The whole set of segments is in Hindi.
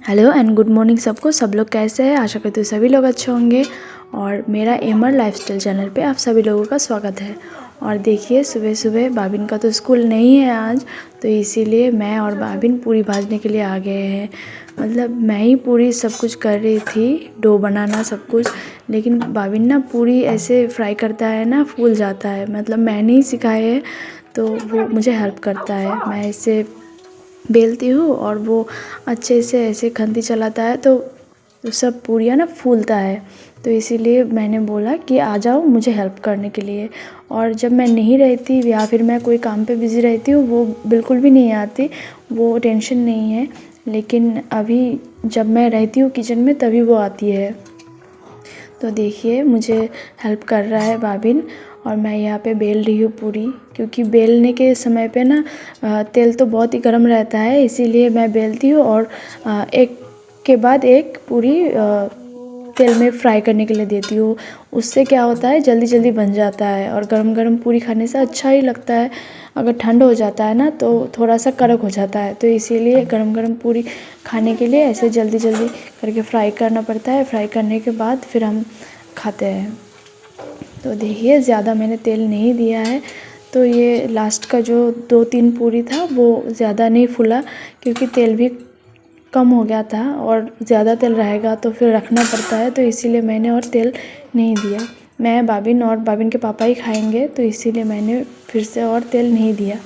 हेलो एंड गुड मॉर्निंग सबको। सब लोग कैसे हैं? आशा करती हूँ सभी लोग अच्छे होंगे। और मेरा एमर लाइफस्टाइल चैनल पे आप सभी लोगों का स्वागत है। और देखिए सुबह सुबह बाबिन का तो स्कूल नहीं है आज, तो इसीलिए मैं और बाबिन पूरी भाजने के लिए आ गए हैं। मतलब मैं ही पूरी सब कुछ कर रही थी, डो बनाना सब कुछ, लेकिन बाबिन ना पूरी ऐसे फ्राई करता है ना, फूल जाता है। मतलब मैंने ही सिखाया है, तो वो मुझे हेल्प करता है। मैं इसे बेलती हूँ और वो अच्छे से ऐसे खंती चलाता है, तो सब पूरियाँ ना फूलता है। तो इसीलिए मैंने बोला कि आ जाओ मुझे हेल्प करने के लिए। और जब मैं नहीं रहती या फिर मैं कोई काम पे बिज़ी रहती हूँ, वो बिल्कुल भी नहीं आती, वो टेंशन नहीं है। लेकिन अभी जब मैं रहती हूँ किचन में तभी वो आती है। तो देखिए मुझे हेल्प कर रहा है बाबिन, और मैं यहाँ पे बेल रही हूँ पूरी। क्योंकि बेलने के समय पे ना तेल तो बहुत ही गर्म रहता है, इसीलिए मैं बेलती हूँ और एक के बाद एक पूरी तेल में फ्राई करने के लिए देती हूँ। उससे क्या होता है, जल्दी जल्दी बन जाता है। और गरम गरम पूरी खाने से अच्छा ही लगता है। अगर ठंड हो जाता है ना तो थोड़ा सा कड़क हो जाता है, तो इसीलिए गरम गरम पूरी खाने के लिए ऐसे जल्दी जल्दी करके फ्राई करना पड़ता है। फ्राई करने के बाद फिर हम खाते हैं। तो देखिए ज़्यादा मैंने तेल नहीं दिया है, तो ये लास्ट का जो 2-3 पूरी था वो ज़्यादा नहीं फूला, क्योंकि तेल भी कम हो गया था और ज़्यादा तेल रहेगा तो फिर रखना पड़ता है, तो इसीलिए मैंने और तेल नहीं दिया। मैं बाबिन और बाबिन के पापा ही खाएंगे, तो इसीलिए मैंने फिर से और तेल नहीं दिया।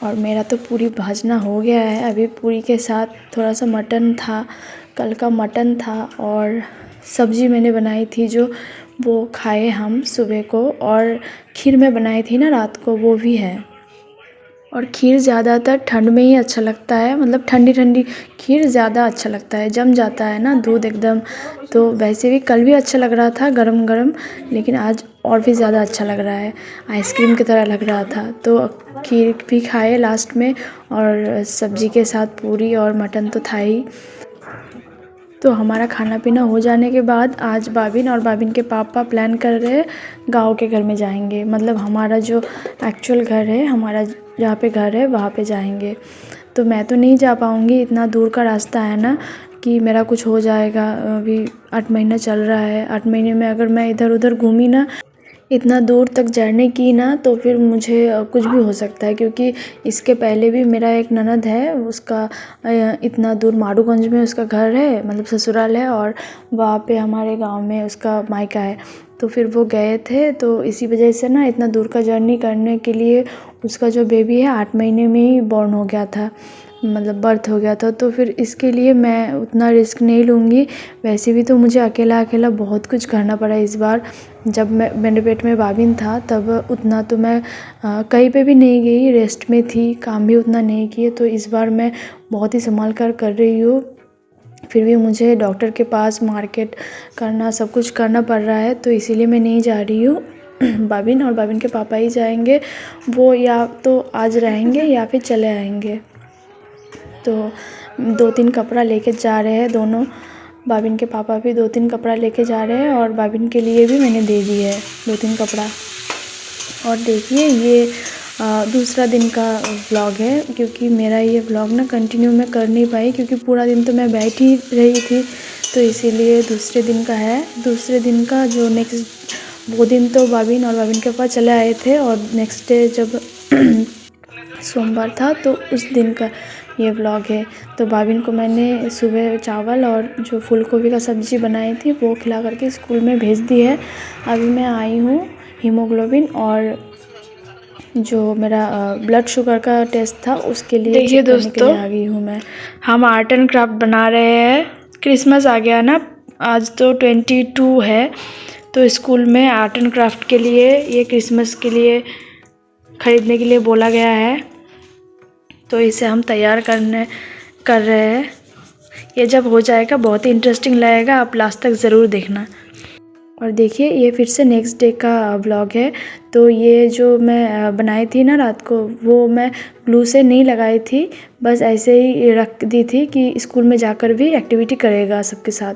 और मेरा तो पूरी भाजना हो गया है। अभी पूरी के साथ थोड़ा सा मटन था, कल का मटन था, और सब्ज़ी मैंने बनाई थी जो वो खाए हम सुबह को। और खीर मैं बनाई थी ना रात को, वो भी है। और खीर ज़्यादातर ठंड में ही अच्छा लगता है, मतलब ठंडी ठंडी खीर ज़्यादा अच्छा लगता है, जम जाता है ना दूध एकदम। तो वैसे भी कल भी अच्छा लग रहा था गरम गरम, लेकिन आज और भी ज़्यादा अच्छा लग रहा है, आइसक्रीम की तरह लग रहा था। तो खीर भी खाए लास्ट में, और सब्ज़ी के साथ पूरी और मटन तो था ही। तो हमारा खाना पीना हो जाने के बाद आज बाबिन और बाबिन के पापा प्लान कर रहे हैं गाँव के घर में जाएंगे। मतलब हमारा जो एक्चुअल घर है, हमारा जहाँ पे घर है वहाँ पे जाएंगे। तो मैं तो नहीं जा पाऊँगी, इतना दूर का रास्ता है ना कि मेरा कुछ हो जाएगा। अभी 8 महीना चल रहा है, 8 महीने में अगर मैं इधर उधर घूमी ना, इतना दूर तक जर्नी की ना, तो फिर मुझे कुछ भी हो सकता है। क्योंकि इसके पहले भी मेरा एक ननद है, उसका इतना दूर मारूगंज में उसका घर है, मतलब ससुराल है, और वहाँ पे हमारे गांव में उसका मायका है। तो फिर वो गए थे, तो इसी वजह से ना इतना दूर का जर्नी करने के लिए उसका जो बेबी है 8 महीने में ही बॉर्न हो गया था, मतलब बर्थ हो गया था। तो फिर इसके लिए मैं उतना रिस्क नहीं लूँगी। वैसे भी तो मुझे अकेला अकेला बहुत कुछ करना पड़ा इस बार। जब मेरे पेट में बाबिन था तब उतना तो मैं कहीं पे भी नहीं गई, रेस्ट में थी, काम भी उतना नहीं किए। तो इस बार मैं बहुत ही संभाल कर रही हूँ। फिर भी मुझे डॉक्टर के पास, मार्केट करना, सब कुछ करना पड़ रहा है, तो इसीलिए मैं नहीं जा रही हूँ। बाबिन और बाबिन के पापा ही जाएंगे। वो या तो आज रहेंगे या फिर चले आएंगे। तो 2-3 कपड़ा लेके जा रहे हैं दोनों। बाबिन के पापा भी 2-3 कपड़ा लेके जा रहे हैं, और बाबिन के लिए भी मैंने दे दी है 2-3 कपड़ा। और देखिए ये दूसरा दिन का व्लॉग है, क्योंकि मेरा ये व्लॉग ना कंटिन्यू मैं कर नहीं पाई, क्योंकि पूरा दिन तो मैं बैठी रही थी, तो इसीलिए दूसरे दिन का है। दूसरे दिन का जो नेक्स्ट, वो दिन तो बाबिन और बाबिन के पापा चले आए थे, और नेक्स्ट डे जब सोमवार था तो उस दिन का ये व्लॉग है। तो बाबिन को मैंने सुबह चावल और जो फूल गोभी का सब्ज़ी बनाई थी वो खिला करके स्कूल में भेज दी है। अभी मैं आई हूँ हीमोग्लोबिन और जो मेरा ब्लड शुगर का टेस्ट था उसके लिए चेक करने के लिए आ गई हूँ मैं। हम आर्ट एंड क्राफ्ट बना रहे हैं। क्रिसमस आ गया ना, आज तो 22 है, तो स्कूल में आर्ट एंड क्राफ्ट के लिए ये क्रिसमस के लिए ख़रीदने के लिए बोला गया है, तो इसे हम तैयार कर रहे हैं। ये जब हो जाएगा बहुत ही इंटरेस्टिंग लगेगा, आप लास्ट तक ज़रूर देखना। और देखिए ये फिर से नेक्स्ट डे का व्लॉग है। तो ये जो मैं बनाई थी ना रात को, वो मैं ग्लू से नहीं लगाई थी, बस ऐसे ही रख दी थी कि स्कूल में जाकर भी एक्टिविटी करेगा सबके साथ।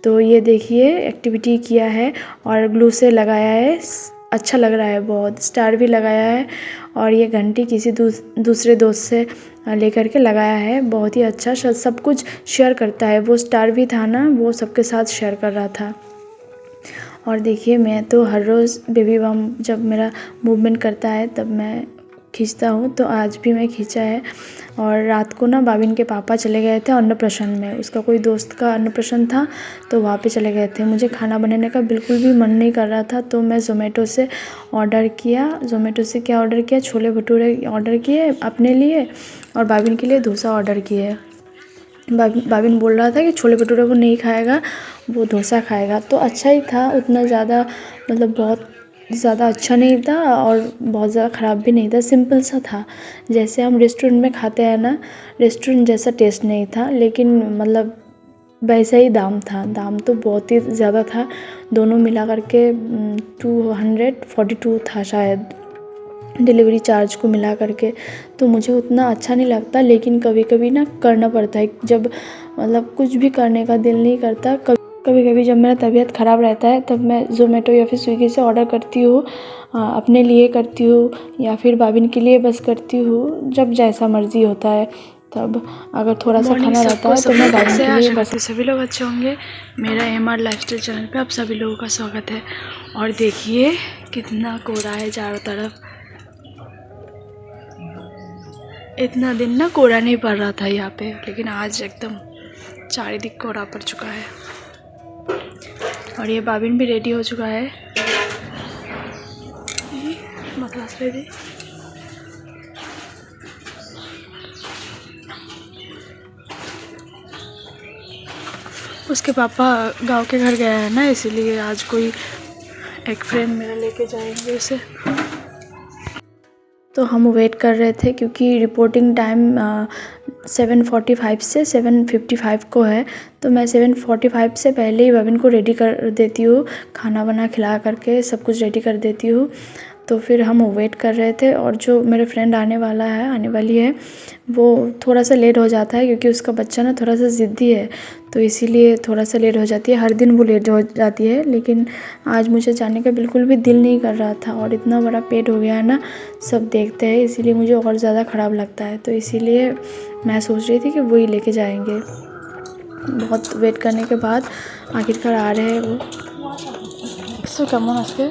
तो ये देखिए एक्टिविटी किया है और ग्लू से लगाया है, अच्छा लग रहा है बहुत। स्टार भी लगाया है, और ये घंटी किसी दूसरे दोस्त से लेकर के लगाया है। बहुत ही अच्छा सब कुछ शेयर करता है। वो स्टार भी था ना, वो सबके साथ शेयर कर रहा था। और देखिए मैं तो हर रोज़ बेबी बम्प जब मेरा मूवमेंट करता है तब मैं खींचता हूँ, तो आज भी मैं खींचा है। और रात को ना बाबिन के पापा चले गए थे अन्नप्राशन में, उसका कोई दोस्त का अन्नप्राशन था तो वहाँ पे चले गए थे। मुझे खाना बनाने का बिल्कुल भी मन नहीं कर रहा था, तो मैं ज़ोमैटो से ऑर्डर किया। ज़ोमैटो से क्या ऑर्डर किया, छोले भटूरे ऑर्डर किए अपने लिए और बाबिन के लिए डोसा ऑर्डर किए। बाबिन बोल रहा था कि छोले भटूरे वो नहीं खाएगा, वो डोसा खाएगा। तो अच्छा ही था, उतना ज़्यादा मतलब बहुत ज़्यादा अच्छा नहीं था और बहुत ज़्यादा ख़राब भी नहीं था, सिंपल सा था। जैसे हम रेस्टोरेंट में खाते हैं ना, रेस्टोरेंट जैसा टेस्ट नहीं था, लेकिन मतलब वैसा ही दाम था। दाम तो बहुत ही ज़्यादा था, दोनों मिला करके 242 था शायद, डिलीवरी चार्ज को मिला करके। तो मुझे उतना अच्छा नहीं लगता, लेकिन कभी कभी ना करना पड़ता है। जब मतलब कुछ भी करने का दिल नहीं करता, कभी कभी जब मेरा तबीयत ख़राब रहता है तब मैं ज़ोमैटो या फिर स्विगी से ऑर्डर करती हूँ। अपने लिए करती हूँ या फिर बाबिन के लिए बस करती हूँ, जब जैसा मर्ज़ी होता है तब। अगर थोड़ा सा खाना रहता है तो मैं बाबिन के लिए बस। सभी लोग अच्छे होंगे। मेरा MR लाइफस्टाइल चैनल पे आप सभी लोगों का स्वागत है। और देखिए कितना कोहरा है चारों तरफ। इतना दिन ना कोहरा नहीं पड़ रहा था यहाँ पे, लेकिन आज एकदम चारिदिक कोहरा पड़ चुका है। और ये बाबिन भी रेडी हो चुका है। Massage ready. उसके पापा गांव के घर गया है ना, इसीलिए आज कोई एक फ्रेंड मेरा लेके जाएंगे उसे। तो हम वेट कर रहे थे क्योंकि रिपोर्टिंग टाइम 7:45 से 7:55 को है। तो मैं 7:45 से पहले ही बाबिन को रेडी कर देती हूँ, खाना बना खिला करके सब कुछ रेडी कर देती हूँ। तो फिर हम वेट कर रहे थे, और जो मेरे फ्रेंड आने वाली है वो थोड़ा सा लेट हो जाता है क्योंकि उसका बच्चा ना थोड़ा सा ज़िद्दी है, तो इसीलिए थोड़ा सा लेट हो जाती है। हर दिन वो लेट हो जाती है, लेकिन आज मुझे जाने का बिल्कुल भी दिल नहीं कर रहा था। और इतना बड़ा पेट हो गया है ना, सब देखते हैं, इसीलिए मुझे और ज़्यादा ख़राब लगता है। तो इसीलिए मैं सोच रही थी कि वही लेके जाएंगे। बहुत वेट करने के बाद आखिरकार आ रहे हैं वो। একশো কেমন আজকে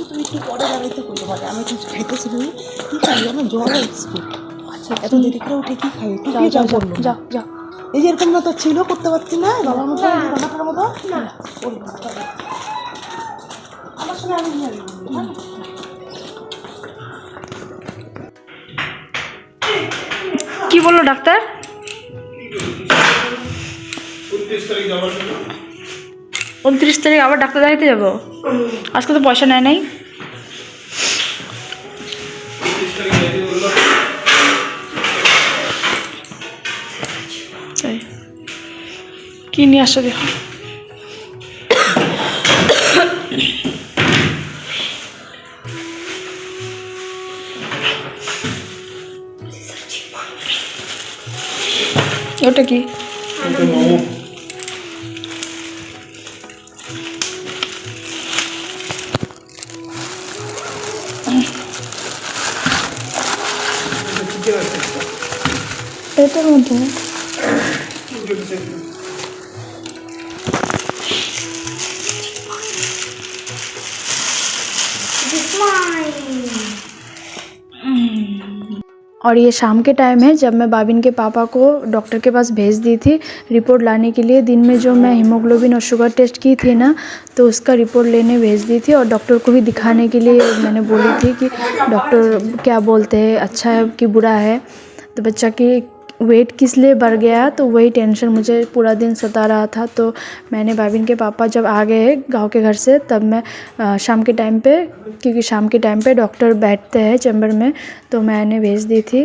তুমি একটু পরে দাঁড়াইতে করতে পারে, আমি কিছু খাইতেছি তুমি কি খাবি, আমার জ্বর আসছে। আচ্ছা এত দেরি করে উঠে কি খাবি, যাও যাও যাও যাও। এই যে এরকম মতো ছিল, করতে পারছি না বাবার মতো রান্নাটার মতো না, আমার সঙ্গে আমি নিয়ে কি বললো ডাক্তার? 29 তারিখ আবার ডাক্তার দেখাতে যাবো। আজকে তো পয়সা নেয় নাই। কি নিয়ে আসছো দেখো। ওটা কি? এটার মধ্যে और ये शाम के टाइम है जब मैं बाबिन के पापा को डॉक्टर के पास भेज दी थी रिपोर्ट लाने के लिए। दिन में जो मैं हीमोग्लोबिन और शुगर टेस्ट की थी ना, तो उसका रिपोर्ट लेने भेज दी थी। और डॉक्टर को भी दिखाने के लिए मैंने बोली थी कि डॉक्टर क्या बोलते हैं, अच्छा है कि बुरा है। तो बच्चा की वेट किस लिए बढ़ गया, तो वही टेंशन मुझे पूरा दिन सता रहा था। तो मैंने बाबिन के पापा जब आ गए गांव के घर से, तब मैं शाम के टाइम पे, क्योंकि शाम के टाइम पे डॉक्टर बैठते हैं चैम्बर में, तो मैंने भेज दी थी।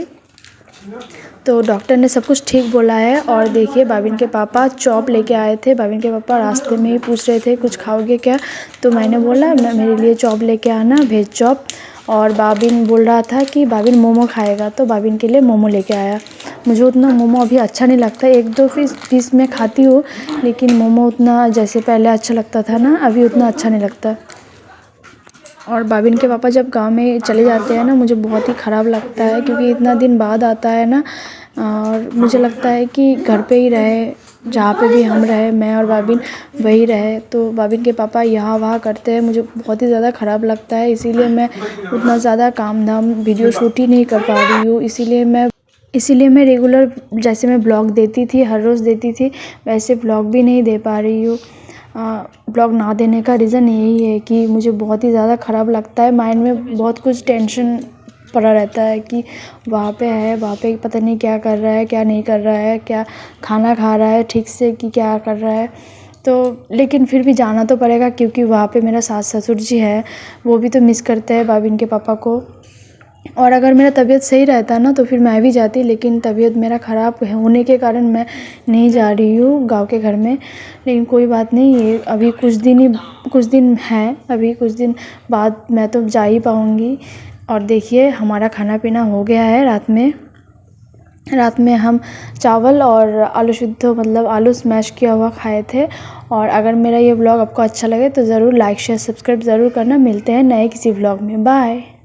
तो डॉक्टर ने सब कुछ ठीक बोला है। और देखिए बाबिन के पापा चॉप लेके आए थे। बाबिन के पापा रास्ते में ही पूछ रहे थे कुछ खाओगे क्या, तो मैंने बोला मेरे लिए चॉप लेके आना, वेज चॉप। और बाबिन बोल रहा था कि बाबिन मोमो खाएगा, तो बाबिन के लिए मोमो लेके आया। मुझे उतना मोमो अभी अच्छा नहीं लगता, 1-2 पीस मैं खाती हूँ, लेकिन मोमो उतना जैसे पहले अच्छा लगता था ना, अभी उतना अच्छा नहीं लगता। और बाबिन के पापा जब गांव में चले जाते हैं ना, मुझे बहुत ही ख़राब लगता है, क्योंकि इतना दिन बाद आता है ना, और मुझे लगता है कि घर पे ही रहे, जहाँ पे भी हम रहे, मैं और बाबिन वही रहे। तो बाबिन के पापा यहाँ वहाँ करते हैं, मुझे बहुत ही ज़्यादा ख़राब लगता है। इसीलिए मैं उतना ज़्यादा काम धाम वीडियो शूट ही नहीं कर पा रही हूँ। इसीलिए मैं रेगुलर जैसे मैं ब्लॉग देती थी, हर रोज़ देती थी, वैसे ब्लॉग भी नहीं दे पा रही हूँ। ब्लॉग ना देने का रीज़न यही है कि मुझे बहुत ही ज़्यादा ख़राब लगता है। माइंड में बहुत कुछ टेंशन पड़ा रहता है कि वहाँ पे पता नहीं क्या कर रहा है, क्या नहीं कर रहा है, क्या खाना खा रहा है ठीक से कि क्या कर रहा है। तो लेकिन फिर भी जाना तो पड़ेगा, क्योंकि वहाँ पे मेरा सास ससुर जी है, वो भी तो मिस करते हैं बाबिन के पापा को। और अगर मेरा तबीयत सही रहता ना तो फिर मैं भी जाती, लेकिन तबीयत मेरा ख़राब होने के कारण मैं नहीं जा रही हूँ गांव के घर में। लेकिन कोई बात नहीं, ये अभी कुछ दिन हैं, अभी कुछ दिन बाद मैं तो जा ही पाऊँगी। और देखिए हमारा खाना पीना हो गया है। रात में हम चावल और आलू शुद्ध मतलब आलू स्मैश किया हुआ खाए थे। और अगर मेरा ये व्लॉग आपको अच्छा लगे तो ज़रूर लाइक शेयर सब्सक्राइब ज़रूर करना। मिलते हैं नए किसी व्लॉग में। बाय।